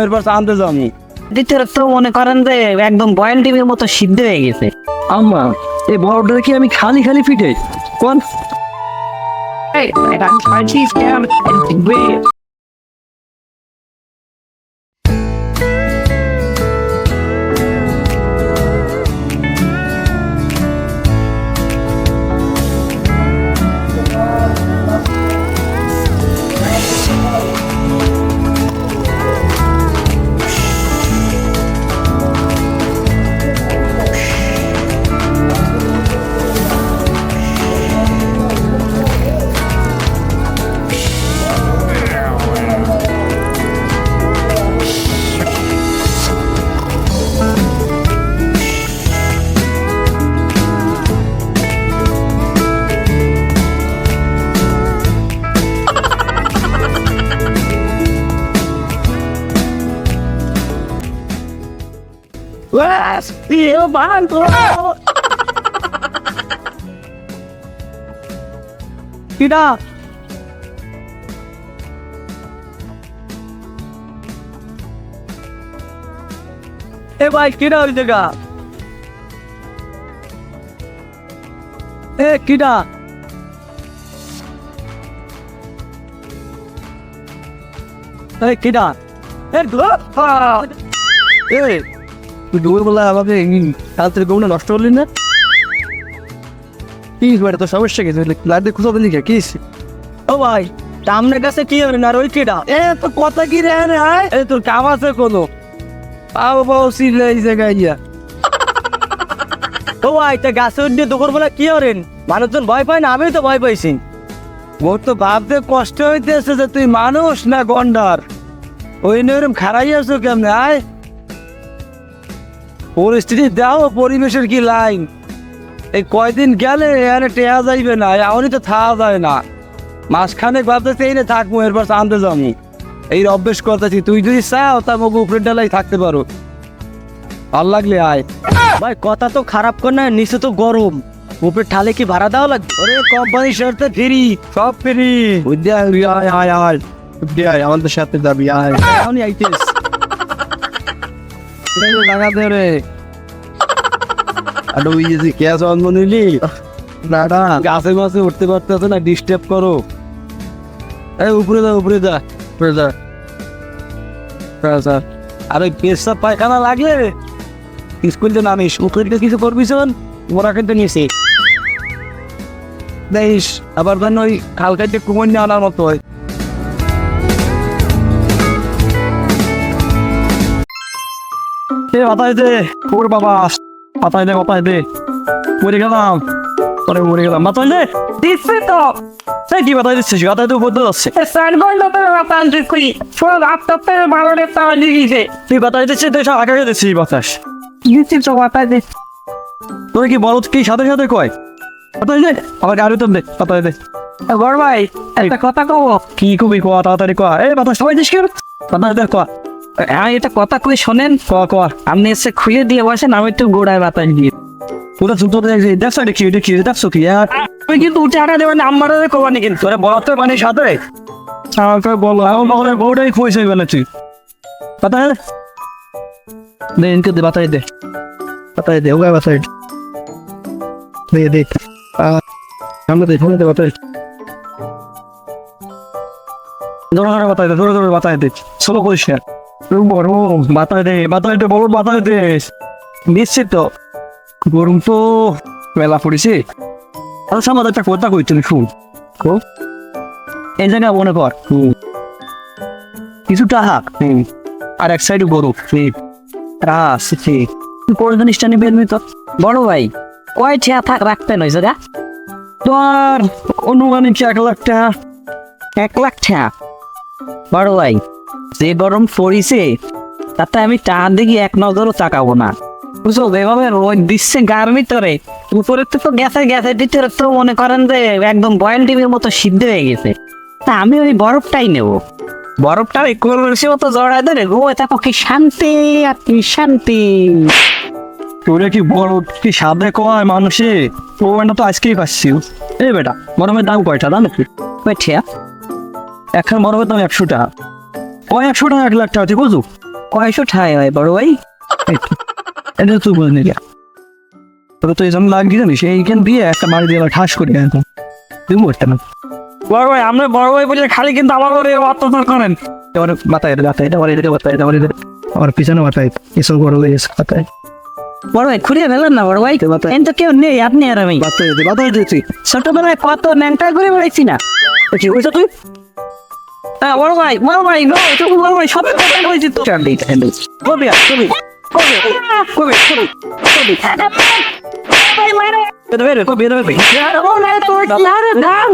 এরপর আনতে যাবো। দ্বিতীয় তো মনে করেন যে একদম বয়েল ডিমের মতো সিদ্ধ হয়ে গেছে। আম্মা এই বড়টা কি আমি খালি খালি ফিটে কোন কিডা এ ভাই কিডা ওই জায়গা এ কিডা এ কিডা এ এ তুই ডুবে বলা আমাকে কাল থেকে গৌনা নষ্ট করলি না কি বেটা তোর সমস্যা কি লাইট দিয়ে খুঁজো দিলি কি ও ভাই সামনের কাছে কি হবে না আর ওই কিডা এ তো কথা কি রে এ তোর কাম আছে কোনো পাও পাও সিলে এই জায়গায় গিয়া ও ভাই তা গাছে উঠে দুপুর বেলা কি হরেন মানুষজন ভয় পায় না আমিও তো ভয় পাইছি ওর তো ভাবতে কষ্ট হইতেছে যে তুই মানুষ না গন্ডার ওই নিয়ম খারাই আছো কেমনে আয় পরিস্থিতি দাও পরিবেশের কি লাইন এই কয়দিন গেলে এখানে টেয়া যাইবে না এমনই তো থাকা যায় না মাঝখানে ভাবতেছে এই থাকবো এরপর আনতে যাবো এই অভ্যেস করতেছি তুই যদি চাও তা মুখ উপরের ডালাই থাকতে পারো ভাল লাগলে আয় ভাই কথা তো খারাপ কর না নিচে তো গরম উপরে ঠালে কি ভাড়া দেওয়া লাগবে ওরে কোম্পানির সাথে ফ্রি সব ফ্রি আয় আয় আয় আমাদের সাথে যাবি আয় এমনই আইতেস লাগা দে রে আর ওই যে কে জন্ম নিলি না গাছে মাছে উঠতে পারতেছে না ডিস্টার্ব করো এই উপরে যা উপরে যা উপরে যা আর ওই পেশাব পায়খানা লাগলে স্কুল তো নামিস উপরে কিছু করবি শোন ওরা কিন্তু নিয়েছি দেখিস আবার ধর ওই খালকাইতে কুমন নিয়ে আনার মতো হয় বাতাই দে ওর বাবা বাতাই দে মরে গেলাম পরে মরে গেলাম বাতাই দে দিচ্ছে তো সেই কি বাতাই দিচ্ছে বাতাই তো বদলে যাচ্ছে তুই বাতাই দিচ্ছিস তুই সব আগে দিচ্ছিস বাতাস তোর কি বলত কি সাথে সাথে কয় বাতাই দে আমার গাড়ি তো দে বাতাই দে বড় ভাই একটা কথা কব কি কবি কোয়া তাড়াতাড়ি কোয়া এই বাতাস সবাই দিস কি বাতাস দে কোয়া হ্যাঁ এটা কথা কই শোনেন আপনি এসে খুলে দিয়ে বসেন আমি একটু গোড়ায় বাতাস দিয়ে পুরো জুতো দেখছো দেখি দেখছো কি আমি কিন্তু উঠে আটা দেবেন আমার কবানি কিন্তু তোরা বলতে মানে সাথে আমাকে বলো আমার বউটাই খুঁজে গেলে তুই বাতাই দে ইনকে দে বাতাই দে ওকে বাতাই দে সামনে দে বাতাই দৌড়ে বাতাই দে চলো পরিষ্কার বড় বাতাই দে বড় বাতাই দে নিশ্চিত তো গরম তো মেলা পড়েছে আর সামাদ একটা কথা কইছিল শুন এই জায়গায় মনে কর কিছু টাকা আর এক সাইড গরম পরে জিনিসটা নিবে তো বড় ভাই কয় ঠিয়া থাক রাখতেন ওই জায়গা তোর অনুমানিক 1 লাখ টাকা 1 লাখ টাকা বড় ভাই যে গরম পড়িছে তাতে আমি টাকা দেখি এক নজরও তাকাবো না বুঝলো এভাবে রোদ দিচ্ছে গার ভিতরে উপরে তো গ্যাসের ভিতরে তো মনে করেন যে একদম বয়েল ডিমের মতো সিদ্ধ হয়ে গেছে তা আমি ওই বরফটাই নেবো বরফটা ওই কলসি মতো জড়ায় ধরে ঘুমোয় থাকো কি শান্তি আর কি শান্তি তোরে কি বড় কি সাদে কয় মানুষে ও না তো আজকেই পাচ্ছি এই বেটা বরফের দাম কয়টা জানো কি কয়টা এখন বরফের দাম 100 টাকা ওই 100 টাকা 1 লাখ টাকা তুই বুঝু কয়শো ঠাই হয় বড় ভাই? এটা তুই বলে নিলি তোর তো এই জন্য লাগি জানিস এইখান দিয়ে একটা মারি দিয়ে ঠাস করে একদম তুই মরতে না বড় ভাই আমরা বড় ভাই বলে খালি কিন্তু আমার ঘরে অত্যাচার করেন। এবার মাথায় মাথায় এটা মারি মাথায় এটা মারি আমার পিছনে মাথায় এসব বড় হয়ে গেছে মাথায় বড় ভাই খুঁড়িয়ে ফেলেন না বড় ভাই, এন তো কেউ নেই, আপনি আর আমি। মাথায় দিয়েছি ছোটবেলায় কত ন্যাংটা করে বেড়াইছি না। কি হয়েছে তুই হ্যাঁ বড় ভাই বড় ভাই নো তুমি বড় ভাই সব কথা কইছি তো। চান্দি কবি তুমি কবি কবি কবি কবি ভাই মারে বের কবি বের ভাই ও না তো আরে দাম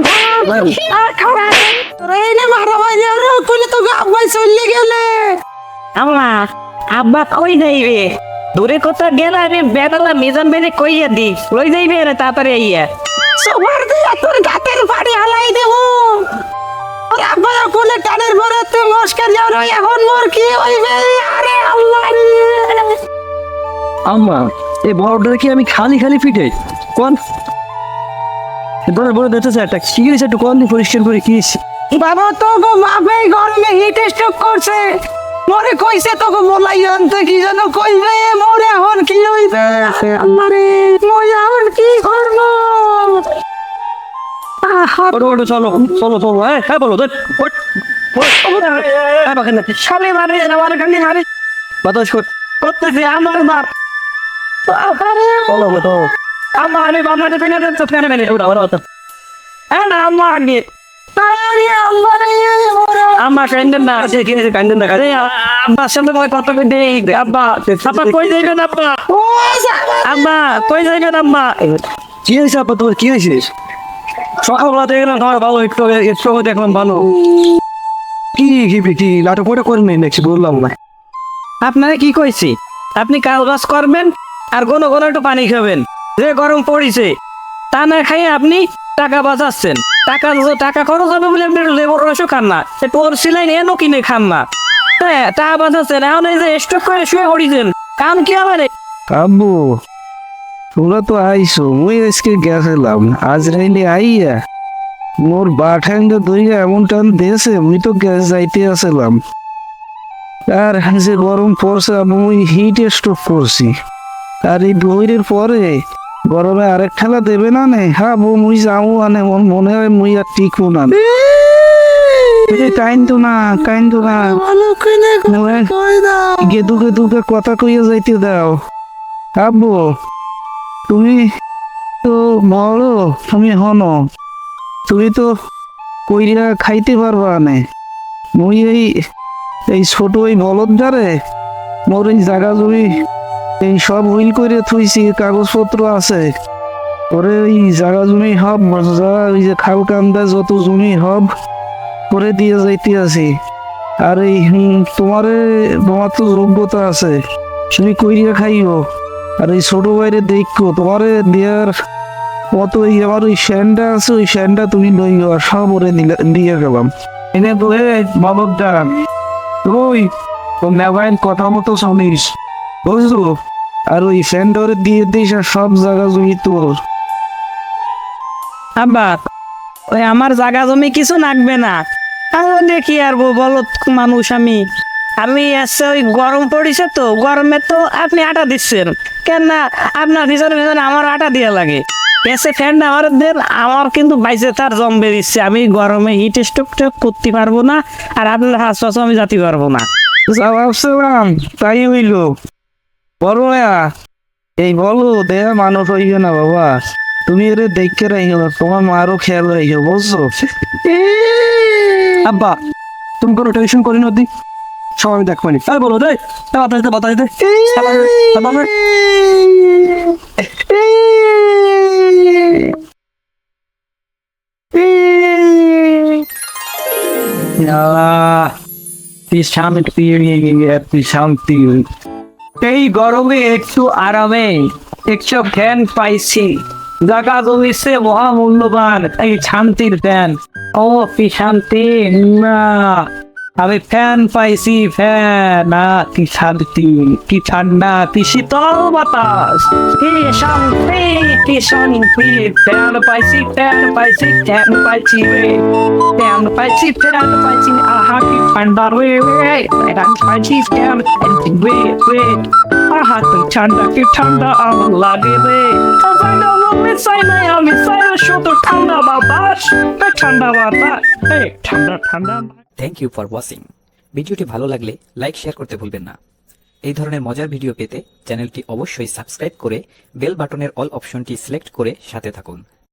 আর খাওয়া তোরে না মারা ভাই আর কইলে তো আব্বা চলে গেলে। আব্বা কই যাইবে? দূরে কোথাও গেলে আমি বেদালা মিজান বেনে কইয়া দি লই যাইবে না তাড়াতাড়ি আইয়া সবার দিয়া তোর গাতের বাড়ি হালাই দেব। ওরে আব্বা কোলে টানের পরে তুই মস্কার যাও না এখন মোর কি হইবে? আরে আল্লাহ আম্মা এই বড়টা কি আমি খালি খালি পিঠে কোন ধরে বলে দিতেছে একটা কি হয়েছে একটু কোন পরিষ্কার করে কি বাবা তো গো বাপে গরমে হিট স্ট্রোক করছে, মরে কইছে তো গো মোলাই আনতে কি যেন কইবে, মোরে এখন কি হইবে? আল্লাহ রে মই এখন কি করব? ওটা চলো চলো চলো হ্যাঁ বলো শালি মারে আমার খালি মারে বাতাস করতেছে আমার মার চলো তো আমার আমি বাবারে ফেলে দেন তো ফেলে ফেলে ওরা ওরা না আমার নিয়ে আরে আল্লাহ রে আমার কান্দেন না কি হয়েছে কান্দন দেখা আব্বা সামনে মই কথা কই দেই আব্বা আব্বা কই যাইবেন আব্বা? আব্বা কই যাইবেন আব্বা? কি হয়েছে আপা তোমার কি হয়েছে সকালবেলা দেখলাম তোমার ভালো একটু একটু দেখলাম ভালো কি কি নাটক ওটা করে নেই দেখছি বললাম না আপনারা কি কইছি আপনি কাজ বাজ করবেন আর ঘন ঘন একটু পানি খাবেন, যে গরম পড়িছে তা না খাই আপনি টাকা বাঁচাচ্ছেন। টাকা খরচ হবে বলে আপনি লেবর রসও খান না, টোর সিলাই এনো কিনে খান না, হ্যাঁ টাকা বাঁচাচ্ছেন। এখন এই যে স্টক করে শুয়ে পড়িছেন কাম কি হবে? আব্বু তোমরা তো আইসো মুই আজকে গেছিলাম আজ রাইলে আইয়া মোর বাঠাইন্দা দইয়া এমন টান দিয়েছে মুই তো গ্যাস যাইতে আসলাম আর যে গরম পড়ছে মুই হিট স্ট্রোক করছি আর এই বইয়ের পরে গরমে আরেক ঠেলা দেবে না নে হ্যাঁ বউ মুই যাবো আনে মোর মনে হয় মুই আর টিকবো না কাইন্দো না গেদু গেদুকে কথা কইয়া যাইতে দাও। আব্বু তুমি তো বড় তুমি হনো তুমি তো কইরা খাইতে পারবা না মুই এই ছোট এই বলদ যারে মোর এই জায়গা জমি এই সব উইল করে থুইছি কাগজপত্র আছে ওরে এই জায়গা জমি হব ওই যে খাল কান্দা যত জমি হব করে দিয়ে যাইতে আছি আর এই তোমার তো যোগ্যতা আছে তুমি কইরা খাইও আর এই ছোট বাইরে দেখো তোমার দেয়ার মতো আমার ওই শ্যানটা আছে ওই শ্যানটা তুমি লইও আর সব ওরে দিয়ে গেলাম এনে তো বাবদা তুই তো নেভাইন কথা মতো শুনিস বুঝলো আর ওই ফ্যানটা ওরে দিয়ে দিস আর সব জায়গা জমি তোর। আব্বা ওই আমার জায়গা জমি কিছু লাগবে না, আমি দেখি আর বলো মানুষ আমি আসছে ওই গরম পড়েছে তো গরমে তো আপনি আটা দিচ্ছেন কেন না? আপনার পিছনে পিছনে আমার আটা দেওয়া লাগে এসে ফ্যানটা আমার দেন, আমার কিন্তু বাইসে তার জম বেরিয়েছে, আমি গরমে হিট স্ট্রোক করতে পারবো না আর আপনার হাসপাতাল আমি যেতে পারবো না। ভাবছিলাম তাই হইল বড় এই বলো দেহ মানুষ হইবে না বাবা তুমি এর দেখে রাখো তোমার মারও খেয়াল রাখো বুঝছো। আব্বা তুমি কোনো টেনশন করি নদী সব আমি দেখবো নি আর বলো দে বাতাস দে শান্তি এই গরমে একটু আরামে একটু ফ্যান পাইছি, জায়গা জমিছে মহামূল্যবান এই শান্তির ফ্যান। ও কি শান্তি না আমি ফ্যান পাইছি, ফ্যান না কি শান্তি, কি ঠান্ডা, কি শীতল বাতাস, কি শান্তি, কি শান্তি। ফ্যান পাইছি, ফ্যান পাইছি, ফ্যান পাইছি রে, ফ্যান পাইছি, ফ্যান পাইছি, আহা কি ঠান্ডা রে, ফ্যান পাইছি, ফ্যান পাইছি রে রে, আহা কি ঠান্ডা আমার লাগে রে। আমি চাই না শুধু ঠান্ডা বাতাস, ঠান্ডা বাতাস, ঠান্ডা ঠান্ডা। Thank you for watching. ভিডিওটি ভালো লাগলে লাইক শেয়ার করতে ভুলবেন না। এই ধরনের মজার ভিডিও পেতে চ্যানেলটি অবশ্যই সাবস্ক্রাইব করে বেল বাটনের অল অপশনটি সিলেক্ট করে সাথে থাকুন।